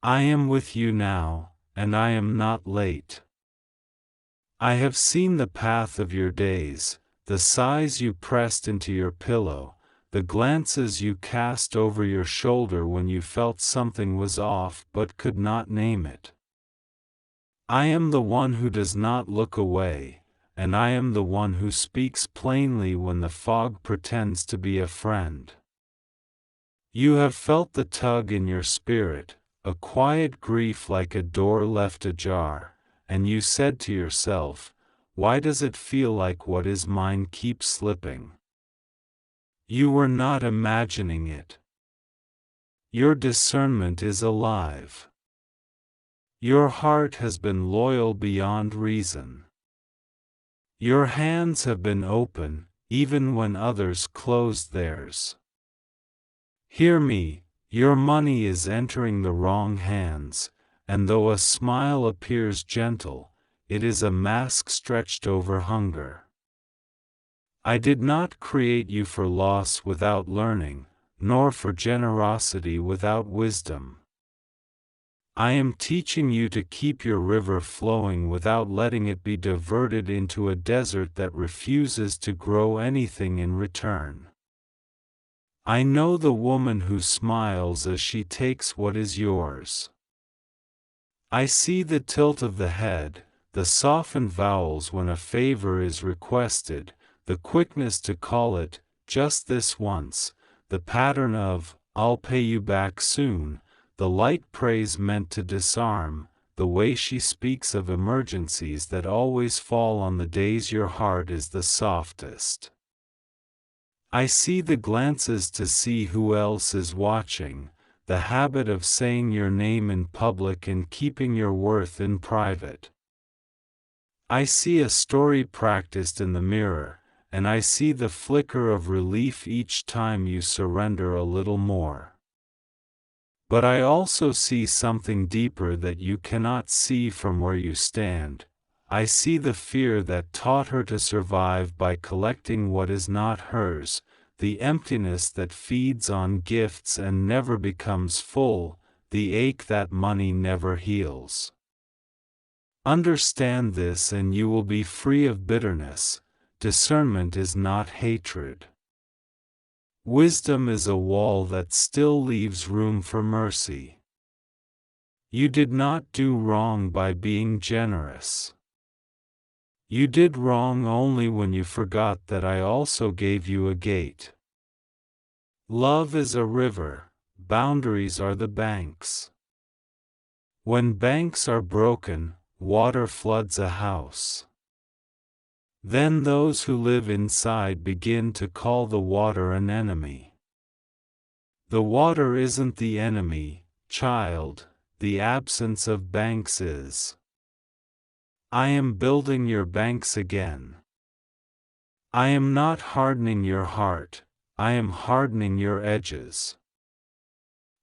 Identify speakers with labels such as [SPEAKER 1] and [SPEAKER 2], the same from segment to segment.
[SPEAKER 1] I am with you now, and I am not late. I have seen the path of your days, the sighs you pressed into your pillow, the glances you cast over your shoulder when you felt something was off but could not name it. I am the one who does not look away, and I am the one who speaks plainly when the fog pretends to be a friend. You have felt the tug in your spirit, a quiet grief like a door left ajar, and you said to yourself, "Why does it feel like what is mine keeps slipping?" You were not imagining it. Your discernment is alive. Your heart has been loyal beyond reason. Your hands have been open, even when others closed theirs. Hear me, your money is entering the wrong hands, and though a smile appears gentle, it is a mask stretched over hunger. I did not create you for loss without learning, nor for generosity without wisdom. I am teaching you to keep your river flowing without letting it be diverted into a desert that refuses to grow anything in return. I know the woman who smiles as she takes what is yours. I see the tilt of the head, the softened vowels when a favor is requested, the quickness to call it, just this once, the pattern of, "I'll pay you back soon," the light praise meant to disarm, the way she speaks of emergencies that always fall on the days your heart is the softest. I see the glances to see who else is watching, the habit of saying your name in public and keeping your worth in private. I see a story practiced in the mirror, and I see the flicker of relief each time you surrender a little more. But I also see something deeper that you cannot see from where you stand. I see the fear that taught her to survive by collecting what is not hers, the emptiness that feeds on gifts and never becomes full, the ache that money never heals. Understand this and you will be free of bitterness. Discernment is not hatred. Wisdom is a wall that still leaves room for mercy. You did not do wrong by being generous. You did wrong only when you forgot that I also gave you a gate. Love is a river, boundaries are the banks. When banks are broken, water floods a house. Then those who live inside begin to call the water an enemy. The water isn't the enemy, child, the absence of banks is. I am building your banks again. I am not hardening your heart, I am hardening your edges.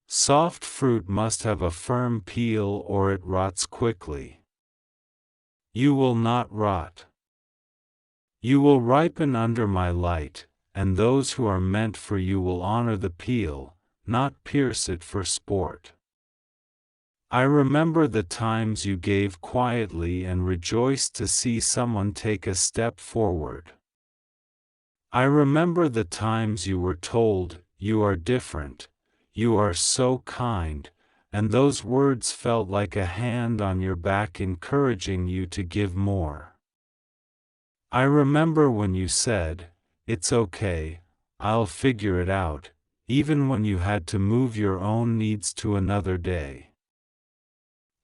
[SPEAKER 1] Soft fruit must have a firm peel or it rots quickly. You will not rot. You will ripen under my light, and those who are meant for you will honor the peel, not pierce it for sport. I remember the times you gave quietly and rejoiced to see someone take a step forward. I remember the times you were told, "You are different, you are so kind," and those words felt like a hand on your back encouraging you to give more. I remember when you said, "It's okay, I'll figure it out," even when you had to move your own needs to another day.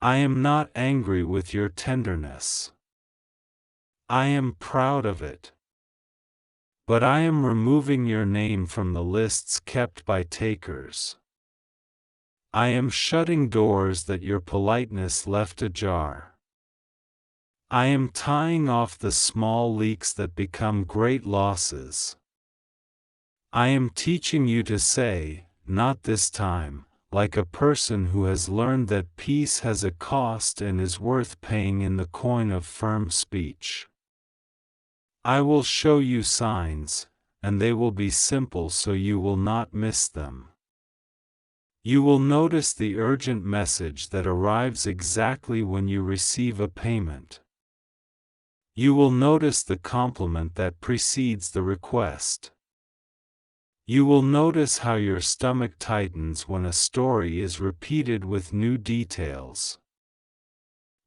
[SPEAKER 1] I am not angry with your tenderness. I am proud of it. But I am removing your name from the lists kept by takers. I am shutting doors that your politeness left ajar. I am tying off the small leaks that become great losses. I am teaching you to say, "Not this time," like a person who has learned that peace has a cost and is worth paying in the coin of firm speech. I will show you signs, and they will be simple so you will not miss them. You will notice the urgent message that arrives exactly when you receive a payment. You will notice the compliment that precedes the request. You will notice how your stomach tightens when a story is repeated with new details.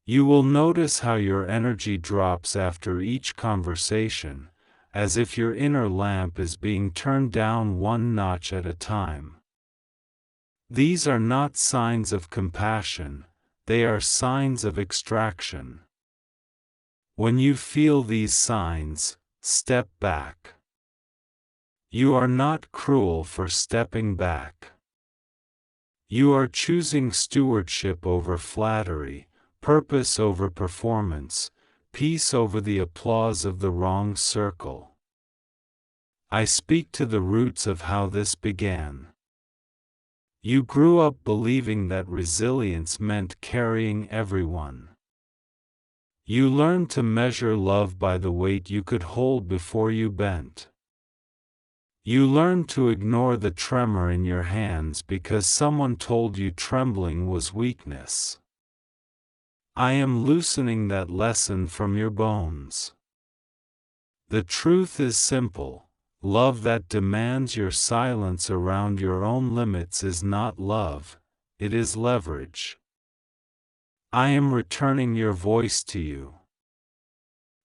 [SPEAKER 1] You will notice how your energy drops after each conversation, as if your inner lamp is being turned down one notch at a time. These are not signs of compassion, they are signs of extraction. When you feel these signs, step back. You are not cruel for stepping back. You are choosing stewardship over flattery, purpose over performance, peace over the applause of the wrong circle. I speak to the roots of how this began. You grew up believing that resilience meant carrying everyone. You learned to measure love by the weight you could hold before you bent. You learned to ignore the tremor in your hands because someone told you trembling was weakness. I am loosening that lesson from your bones. The truth is simple. Love that demands your silence around your own limits is not love, it is leverage. I am returning your voice to you.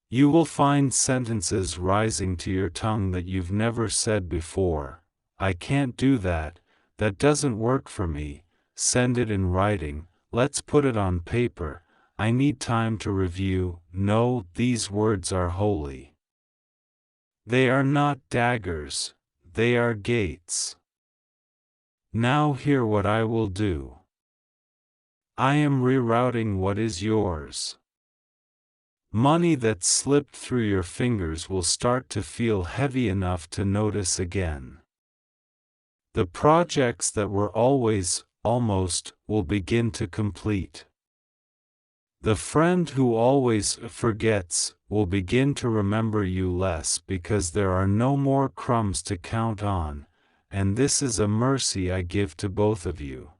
[SPEAKER 1] You will find sentences rising to your tongue that you've never said before. I can't do that, that doesn't work for me. Send it in writing, let's put it on paper. I need time to review. No, these words are holy. They are not daggers, they are gates. Now hear what I will do. I am rerouting what is yours. Money that slipped through your fingers will start to feel heavy enough to notice again. The projects that were always, almost, will begin to complete. The friend who always forgets will begin to remember you less because there are no more crumbs to count on, and this is a mercy I give to both of you.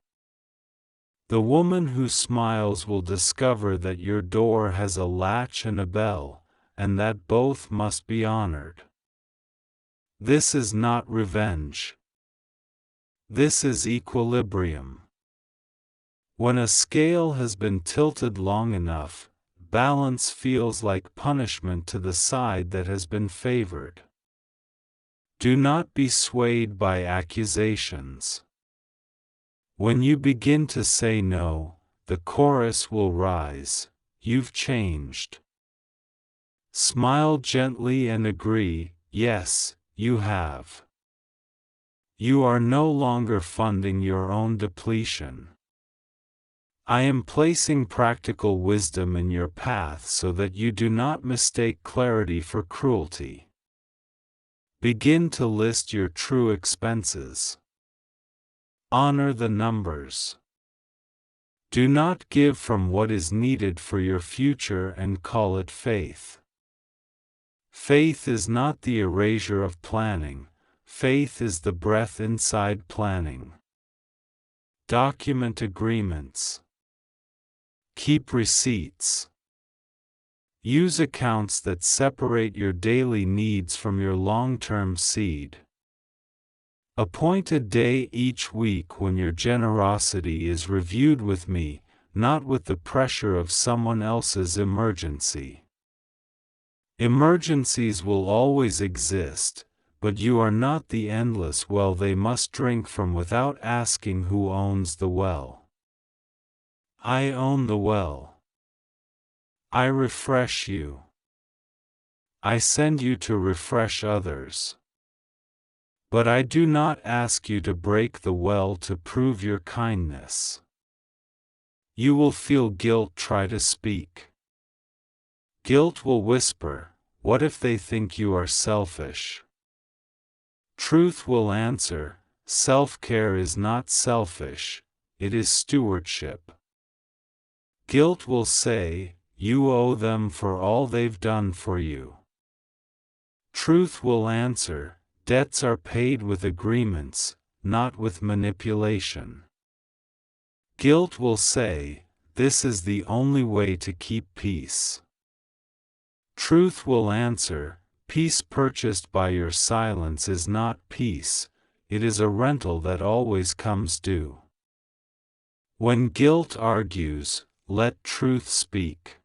[SPEAKER 1] The woman who smiles will discover that your door has a latch and a bell, and that both must be honored. This is not revenge. This is equilibrium. When a scale has been tilted long enough, balance feels like punishment to the side that has been favored. Do not be swayed by accusations. When you begin to say no, the chorus will rise, you've changed. Smile gently and agree, yes, you have. You are no longer funding your own depletion. I am placing practical wisdom in your path so that you do not mistake clarity for cruelty. Begin to list your true expenses. Honor the numbers. Do not give from what is needed for your future and call it faith. Faith is not the erasure of planning, faith is the breath inside planning. Document agreements. Keep receipts. Use accounts that separate your daily needs from your long-term seed. Appoint a day each week when your generosity is reviewed with me, not with the pressure of someone else's emergency. Emergencies will always exist, but you are not the endless well they must drink from without asking who owns the well. I own the well. I refresh you. I send you to refresh others. But I do not ask you to break the well to prove your kindness. You will feel guilt try to speak. Guilt will whisper, what if they think you are selfish? Truth will answer, self-care is not selfish, it is stewardship. Guilt will say, you owe them for all they've done for you. Truth will answer, debts are paid with agreements, not with manipulation. Guilt will say, "This is the only way to keep peace." Truth will answer, "Peace purchased by your silence is not peace, it is a rental that always comes due." When guilt argues, let truth speak.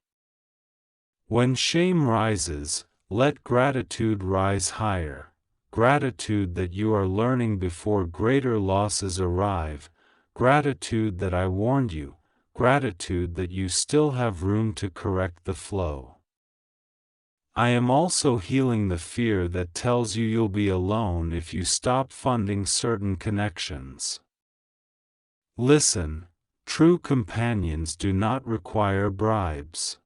[SPEAKER 1] When shame rises, let gratitude rise higher, gratitude that you are learning before greater losses arrive, gratitude that I warned you, gratitude that you still have room to correct the flow. I am also healing the fear that tells you you'll be alone if you stop funding certain connections. Listen, true companions do not require bribes.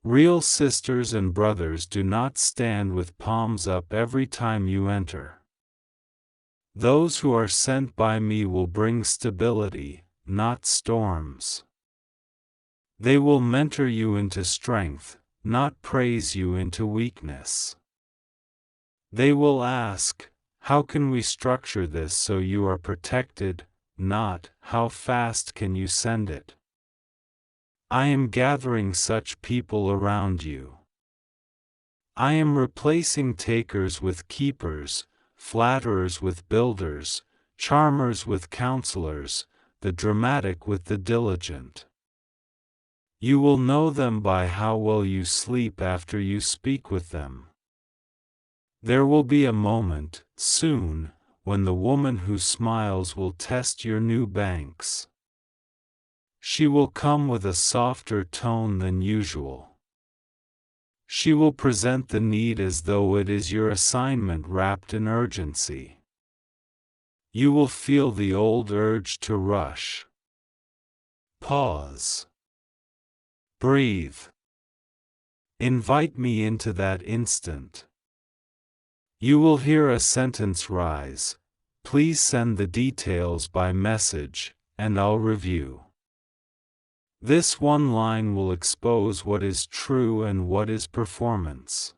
[SPEAKER 1] Real sisters and brothers do not stand with palms up every time you enter. Those who are sent by me will bring stability, not storms. They will mentor you into strength, not praise you into weakness. They will ask, "How can we structure this so you are protected?" not, "How fast can you send it?" I am gathering such people around you. I am replacing takers with keepers, flatterers with builders, charmers with counselors, the dramatic with the diligent. You will know them by how well you sleep after you speak with them. There will be a moment, soon, when the woman who smiles will test your new banks. She will come with a softer tone than usual. She will present the need as though it is your assignment wrapped in urgency. You will feel the old urge to rush. Pause. Breathe. Invite me into that instant. You will hear a sentence rise, "Please send the details by message, and I'll review." This one line will expose what is true and what is performance.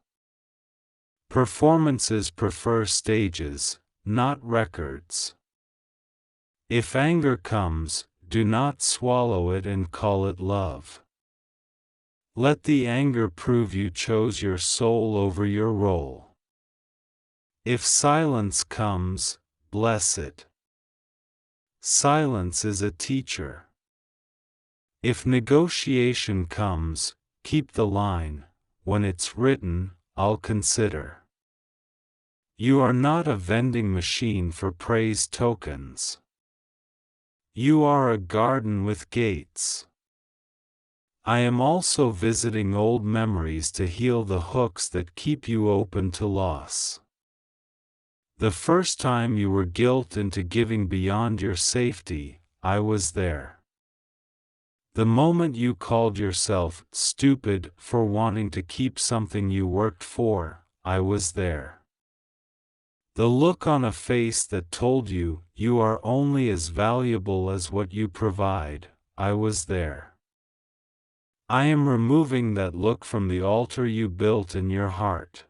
[SPEAKER 1] Performances prefer stages, not records. If anger comes, do not swallow it and call it love. Let the anger prove you chose your soul over your role. If silence comes, bless it. Silence is a teacher. If negotiation comes, keep the line, "When it's written, I'll consider." You are not a vending machine for praise tokens. You are a garden with gates. I am also visiting old memories to heal the hooks that keep you open to loss. The first time you were guilted into giving beyond your safety, I was there. The moment you called yourself stupid for wanting to keep something you worked for, I was there. The look on a face that told you, you are only as valuable as what you provide, I was there. I am removing that look from the altar you built in your heart.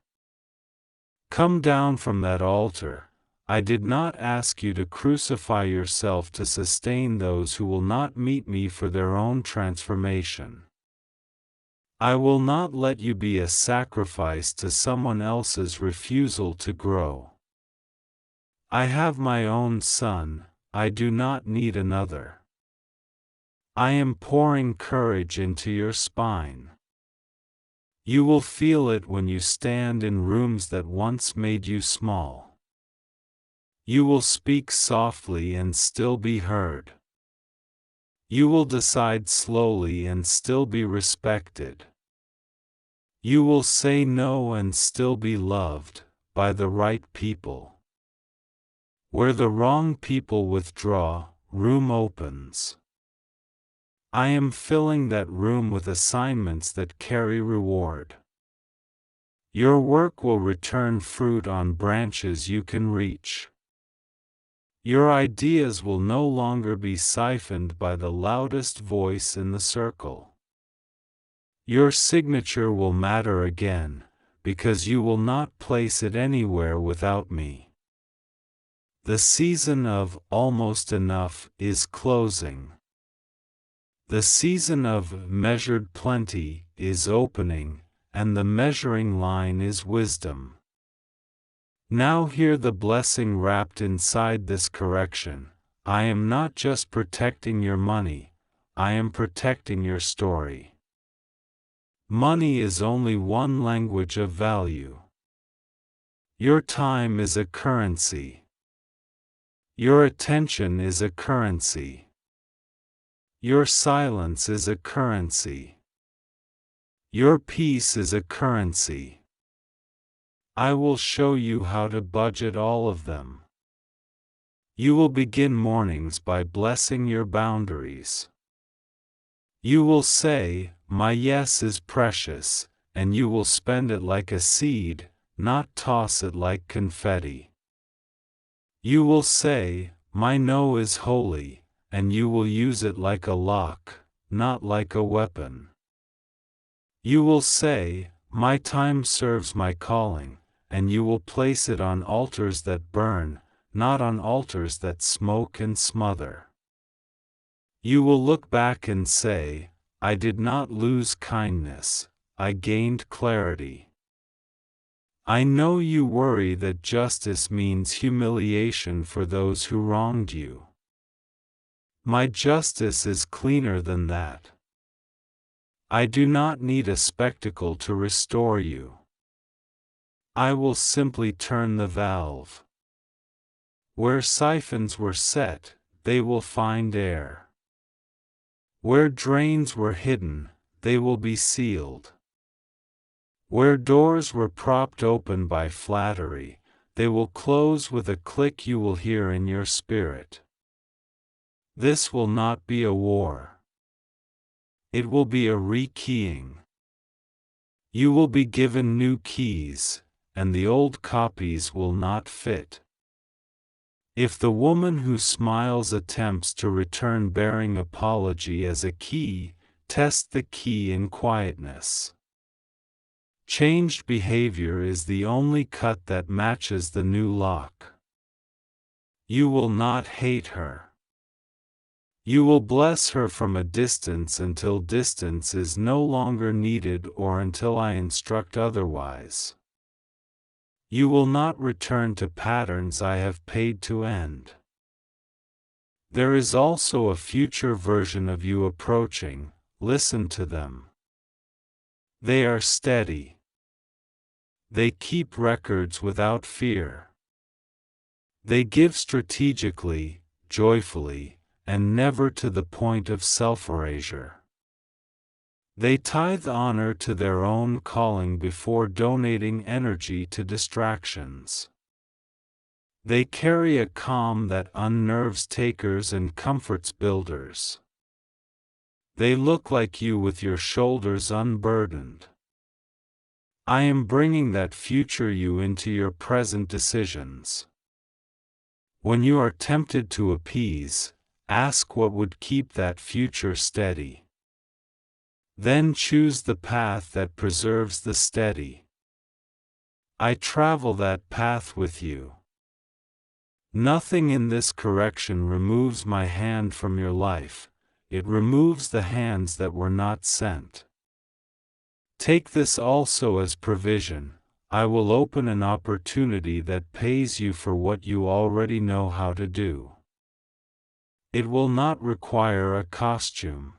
[SPEAKER 1] Come down from that altar. I did not ask you to crucify yourself to sustain those who will not meet me for their own transformation. I will not let you be a sacrifice to someone else's refusal to grow. I have my own son, I do not need another. I am pouring courage into your spine. You will feel it when you stand in rooms that once made you small. You will speak softly and still be heard. You will decide slowly and still be respected. You will say no and still be loved, by the right people. Where the wrong people withdraw, room opens. I am filling that room with assignments that carry reward. Your work will return fruit on branches you can reach. Your ideas will no longer be siphoned by the loudest voice in the circle. Your signature will matter again, because you will not place it anywhere without me. The season of almost enough is closing. The season of measured plenty is opening, and the measuring line is wisdom. Now hear the blessing wrapped inside this correction. I am not just protecting your money, I am protecting your story. Money is only one language of value. Your time is a currency. Your attention is a currency. Your silence is a currency. Your peace is a currency. I will show you how to budget all of them. You will begin mornings by blessing your boundaries. You will say, "My yes is precious," and you will spend it like a seed, not toss it like confetti. You will say, "My no is holy," and you will use it like a lock, not like a weapon. You will say, "My time serves my calling," and you will place it on altars that burn, not on altars that smoke and smother. You will look back and say, "I did not lose kindness, I gained clarity." I know you worry that justice means humiliation for those who wronged you. My justice is cleaner than that. I do not need a spectacle to restore you. I will simply turn the valve. Where siphons were set, they will find air. Where drains were hidden, they will be sealed. Where doors were propped open by flattery, they will close with a click you will hear in your spirit. This will not be a war. It will be a rekeying. You will be given new keys, and the old copies will not fit. If the woman who smiles attempts to return bearing apology as a key, test the key in quietness. Changed behavior is the only cut that matches the new lock. You will not hate her. You will bless her from a distance until distance is no longer needed or until I instruct otherwise. You will not return to patterns I have paid to end. There is also a future version of you approaching. Listen to them. They are steady. They keep records without fear. They give strategically, joyfully, and never to the point of self-erasure. They tithe honor to their own calling before donating energy to distractions. They carry a calm that unnerves takers and comforts builders. They look like you with your shoulders unburdened. I am bringing that future you into your present decisions. When you are tempted to appease, ask what would keep that future steady. Then choose the path that preserves the steady. I travel that path with you. Nothing in this correction removes my hand from your life, it removes the hands that were not sent. Take this also as provision. I will open an opportunity that pays you for what you already know how to do. It will not require a costume.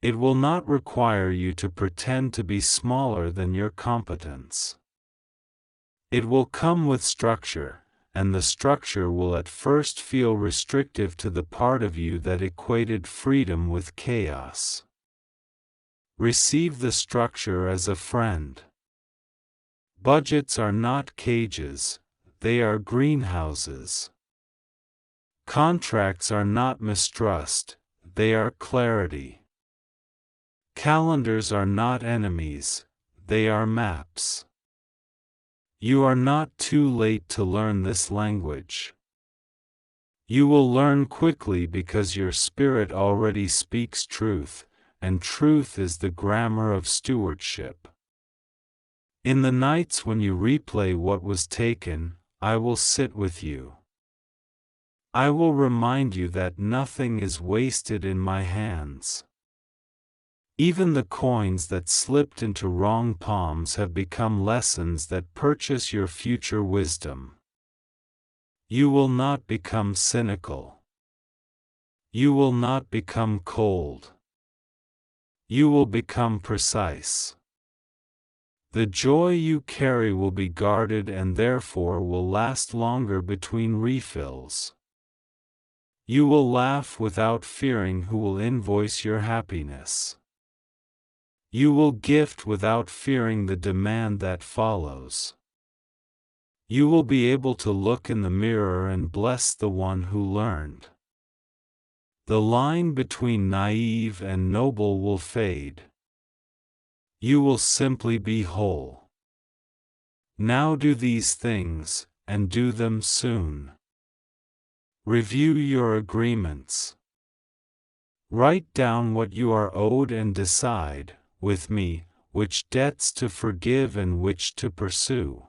[SPEAKER 1] It will not require you to pretend to be smaller than your competence. It will come with structure, and the structure will at first feel restrictive to the part of you that equated freedom with chaos. Receive the structure as a friend. Budgets are not cages, they are greenhouses. Contracts are not mistrust, they are clarity. Calendars are not enemies, they are maps. You are not too late to learn this language. You will learn quickly because your spirit already speaks truth, and truth is the grammar of stewardship. In the nights when you replay what was taken, I will sit with you. I will remind you that nothing is wasted in my hands. Even the coins that slipped into wrong palms have become lessons that purchase your future wisdom. You will not become cynical. You will not become cold. You will become precise. The joy you carry will be guarded and therefore will last longer between refills. You will laugh without fearing who will invoice your happiness. You will gift without fearing the demand that follows. You will be able to look in the mirror and bless the one who learned. The line between naive and noble will fade. You will simply be whole. Now do these things, and do them soon. Review your agreements. Write down what you are owed and decide, with me, which debts to forgive and which to pursue.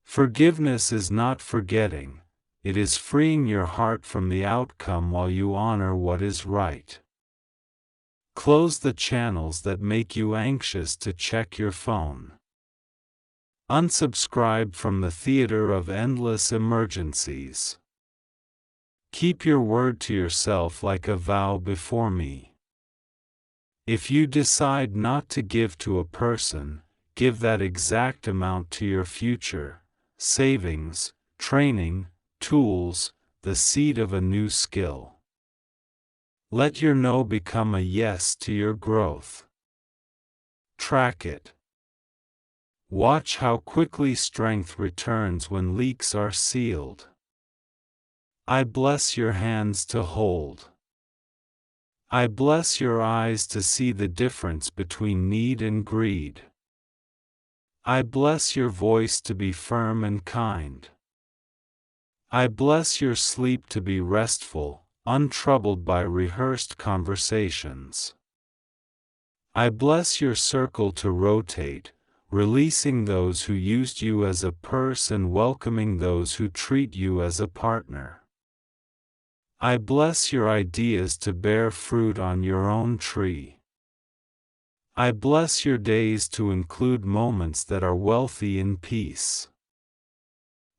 [SPEAKER 1] Forgiveness is not forgetting, it is freeing your heart from the outcome while you honor what is right. Close the channels that make you anxious to check your phone. Unsubscribe from the theater of endless emergencies. Keep your word to yourself like a vow before me. If you decide not to give to a person, give that exact amount to your future, savings, training, tools, the seed of a new skill. Let your no become a yes to your growth. Track it. Watch how quickly strength returns when leaks are sealed. I bless your hands to hold. I bless your eyes to see the difference between need and greed. I bless your voice to be firm and kind. I bless your sleep to be restful, untroubled by rehearsed conversations. I bless your circle to rotate, releasing those who used you as a purse and welcoming those who treat you as a partner. I bless your ideas to bear fruit on your own tree. I bless your days to include moments that are wealthy in peace.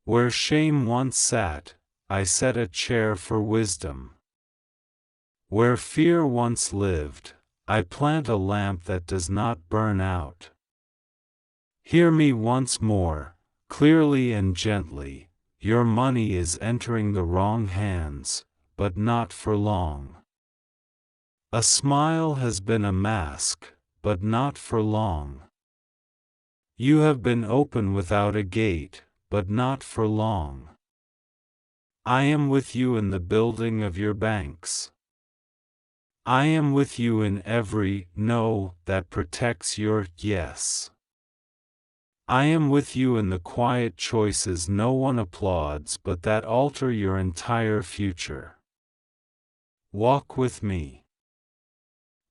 [SPEAKER 1] Where shame once sat, I set a chair for wisdom. Where fear once lived, I plant a lamp that does not burn out. Hear me once more, clearly and gently, your money is entering the wrong hands, but not for long. A smile has been a mask, but not for long. You have been open without a gate, but not for long. I am with you in the building of your banks. I am with you in every no that protects your yes. I am with you in the quiet choices no one applauds but that alter your entire future. Walk with me.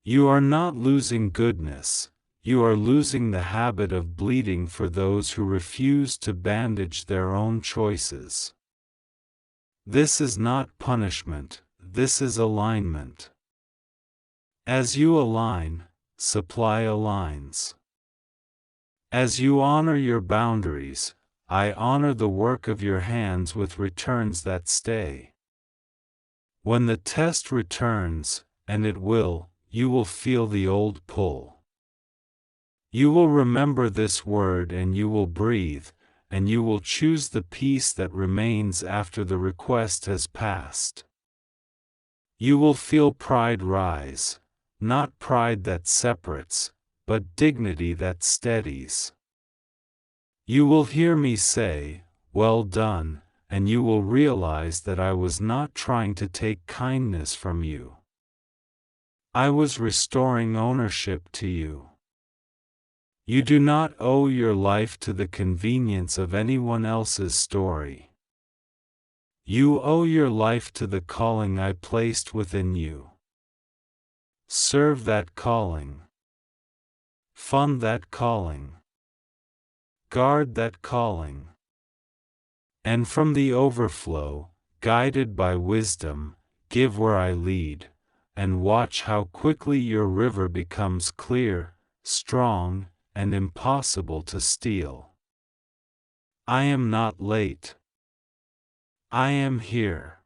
[SPEAKER 1] You are not losing goodness, you are losing the habit of bleeding for those who refuse to bandage their own choices. This is not punishment, this is alignment. As you align, supply aligns. As you honor your boundaries, I honor the work of your hands with returns that stay. When the test returns, and it will, you will feel the old pull. You will remember this word and you will breathe, and you will choose the peace that remains after the request has passed. You will feel pride rise, not pride that separates, but dignity that steadies. You will hear me say, "Well done," and you will realize that I was not trying to take kindness from you. I was restoring ownership to you. You do not owe your life to the convenience of anyone else's story. You owe your life to the calling I placed within you. Serve that calling. Fund that calling. Guard that calling. And from the overflow, guided by wisdom, give where I lead, and watch how quickly your river becomes clear, strong, and impossible to steal. I am not late. I am here.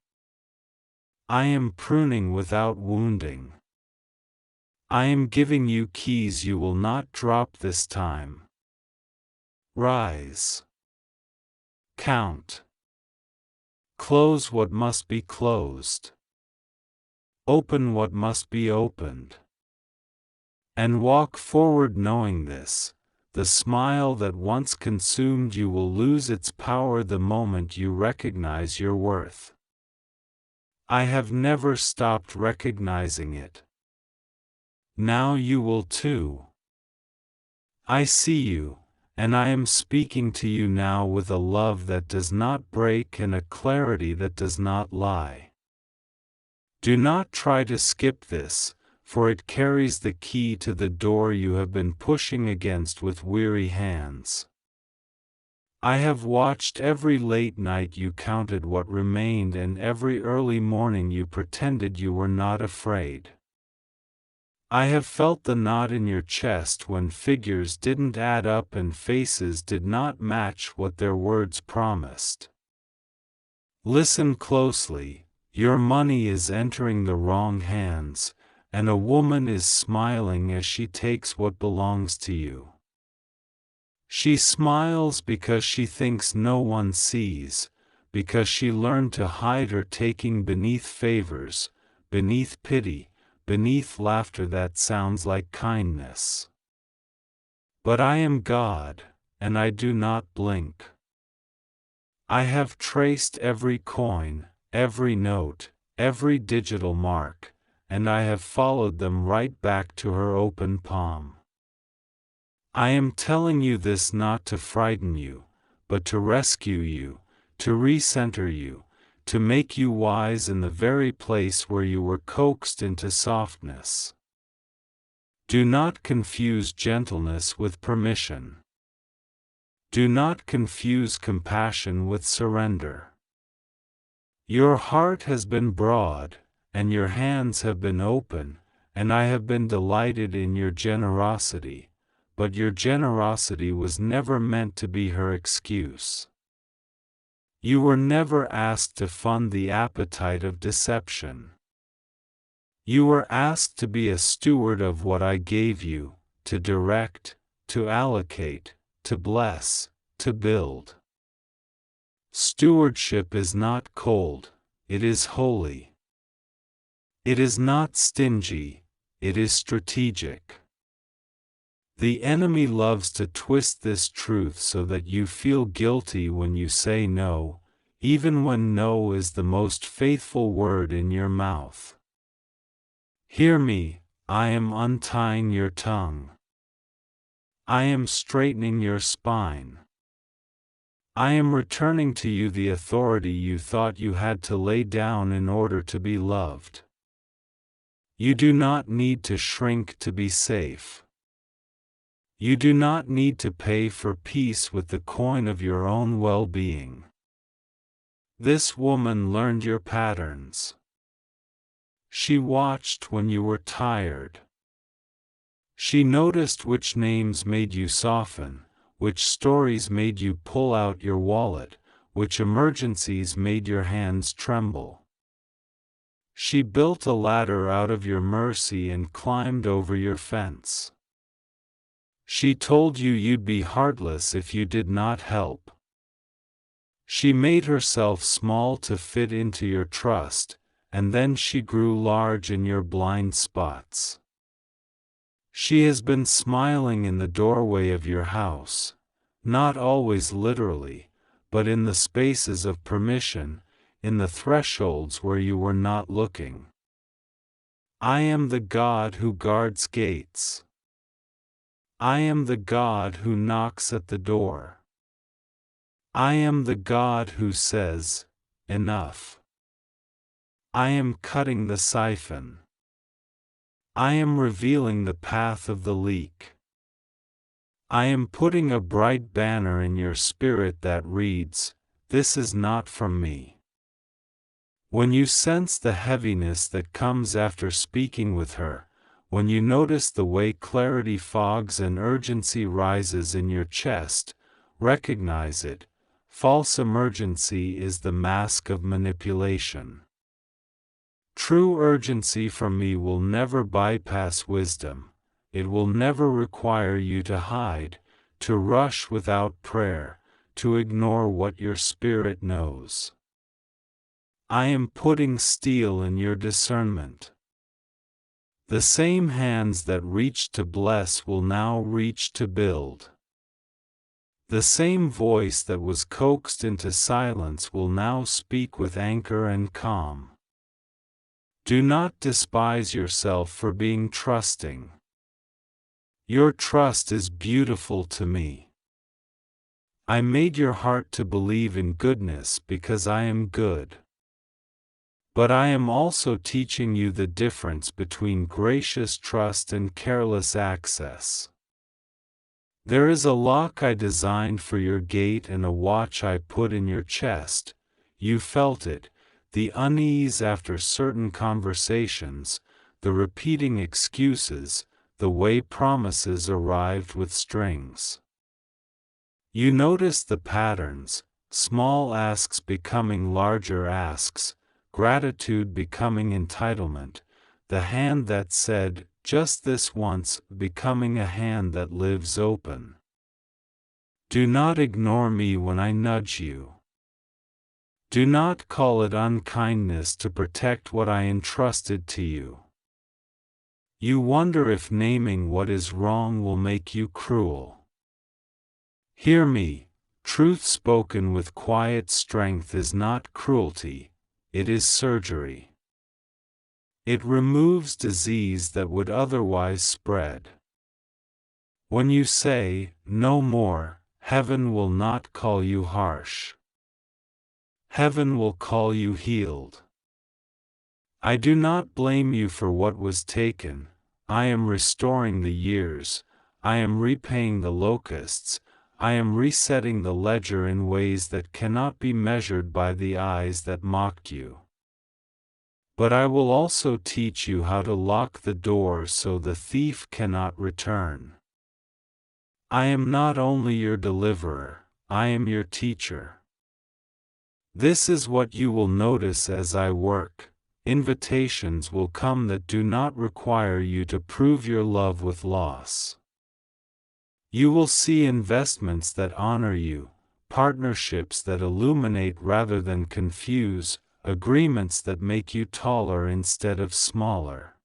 [SPEAKER 1] I am pruning without wounding. I am giving you keys you will not drop this time. Rise. Count. Close what must be closed. Open what must be opened. And walk forward knowing this. The smile that once consumed you will lose its power the moment you recognize your worth. I have never stopped recognizing it. Now you will too. I see you, and I am speaking to you now with a love that does not break and a clarity that does not lie. Do not try to skip this, for it carries the key to the door you have been pushing against with weary hands. I have watched every late night you counted what remained and every early morning you pretended you were not afraid. I have felt the knot in your chest when figures didn't add up and faces did not match what their words promised. Listen closely, your money is entering the wrong hands, and a woman is smiling as she takes what belongs to you. She smiles because she thinks no one sees, because she learned to hide her taking beneath favors, beneath pity, beneath laughter that sounds like kindness. But I am God, and I do not blink. I have traced every coin, every note, every digital mark, and I have followed them right back to her open palm. I am telling you this not to frighten you, but to rescue you, to recenter you, to make you wise in the very place where you were coaxed into softness. Do not confuse gentleness with permission. Do not confuse compassion with surrender. Your heart has been broad, and your hands have been open, and I have been delighted in your generosity, but your generosity was never meant to be her excuse. You were never asked to fund the appetite of deception. You were asked to be a steward of what I gave you, to direct, to allocate, to bless, to build. Stewardship is not cold, it is holy. It is not stingy, it is strategic. The enemy loves to twist this truth so that you feel guilty when you say no, even when no is the most faithful word in your mouth. Hear me, I am untying your tongue. I am straightening your spine. I am returning to you the authority you thought you had to lay down in order to be loved. You do not need to shrink to be safe. You do not need to pay for peace with the coin of your own well-being. This woman learned your patterns. She watched when you were tired. She noticed which names made you soften, which stories made you pull out your wallet, which emergencies made your hands tremble. She built a ladder out of your mercy and climbed over your fence. She told you you'd be heartless if you did not help. She made herself small to fit into your trust, and then she grew large in your blind spots. She has been smiling in the doorway of your house, not always literally, but in the spaces of permission, in the thresholds where you were not looking. I am the God who guards gates. I am the God who knocks at the door. I am the God who says, enough. I am cutting the siphon. I am revealing the path of the leak. I am putting a bright banner in your spirit that reads, "This is not from me." When you sense the heaviness that comes after speaking with her, when you notice the way clarity fogs and urgency rises in your chest, recognize it. False emergency is the mask of manipulation. True urgency from me will never bypass wisdom. It will never require you to hide, to rush without prayer, to ignore what your spirit knows. I am putting steel in your discernment. The same hands that reached to bless will now reach to build. The same voice that was coaxed into silence will now speak with anchor and calm. Do not despise yourself for being trusting. Your trust is beautiful to me. I made your heart to believe in goodness because I am good. But I am also teaching you the difference between gracious trust and careless access. There is a lock I designed for your gate and a watch I put in your chest. You felt it, the unease after certain conversations, the repeating excuses, the way promises arrived with strings. You noticed the patterns, small asks becoming larger asks, gratitude becoming entitlement, the hand that said, just this once, becoming a hand that lives open. Do not ignore me when I nudge you. Do not call it unkindness to protect what I entrusted to you. You wonder if naming what is wrong will make you cruel. Hear me, truth spoken with quiet strength is not cruelty. It is surgery. It removes disease that would otherwise spread. When you say, no more, heaven will not call you harsh. Heaven will call you healed. I do not blame you for what was taken. I am restoring the years. I am repaying the locusts. I am resetting the ledger in ways that cannot be measured by the eyes that mocked you. But I will also teach you how to lock the door so the thief cannot return. I am not only your deliverer, I am your teacher. This is what you will notice as I work. Invitations will come that do not require you to prove your love with loss. You will see investments that honor you, partnerships that illuminate rather than confuse, agreements that make you taller instead of smaller.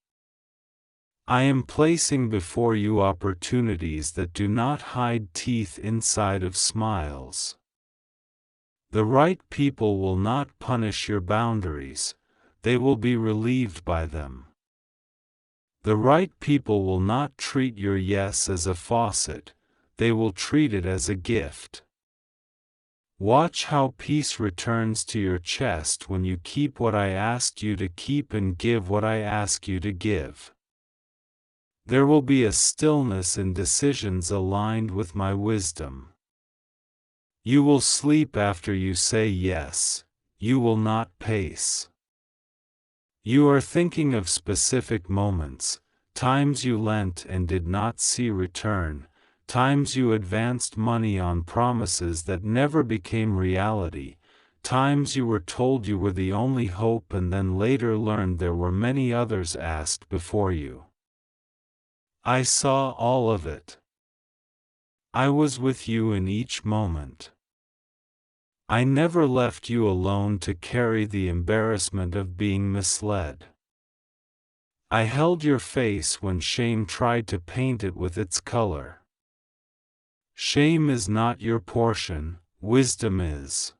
[SPEAKER 1] I am placing before you opportunities that do not hide teeth inside of smiles. The right people will not punish your boundaries, they will be relieved by them. The right people will not treat your yes as a faucet, they will treat it as a gift. Watch how peace returns to your chest when you keep what I asked you to keep and give what I ask you to give. There will be a stillness in decisions aligned with my wisdom. You will sleep after you say yes, you will not pace. You are thinking of specific moments, times you lent and did not see return, times you advanced money on promises that never became reality, times you were told you were the only hope and then later learned there were many others asked before you. I saw all of it. I was with you in each moment. I never left you alone to carry the embarrassment of being misled. I held your face when shame tried to paint it with its color. Shame is not your portion, wisdom is.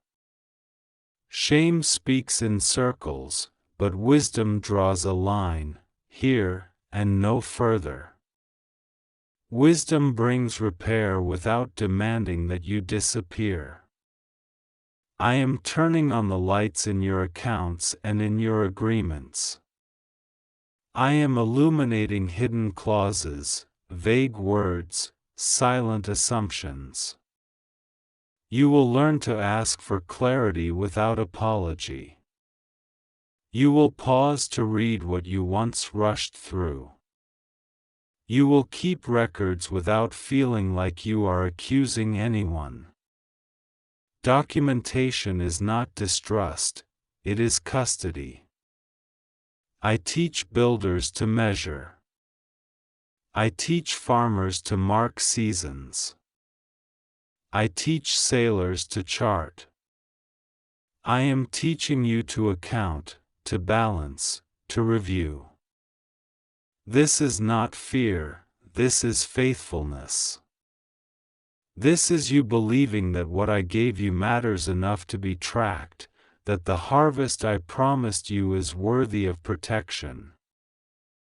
[SPEAKER 1] Shame speaks in circles, but wisdom draws a line, here, and no further. Wisdom brings repair without demanding that you disappear. I am turning on the lights in your accounts and in your agreements. I am illuminating hidden clauses, vague words, silent assumptions. You will learn to ask for clarity without apology. You will pause to read what you once rushed through. You will keep records without feeling like you are accusing anyone. Documentation is not distrust, it is custody. I teach builders to measure. I teach farmers to mark seasons. I teach sailors to chart. I am teaching you to account, to balance, to review. This is not fear, this is faithfulness. This is you believing that what I gave you matters enough to be tracked, that the harvest I promised you is worthy of protection.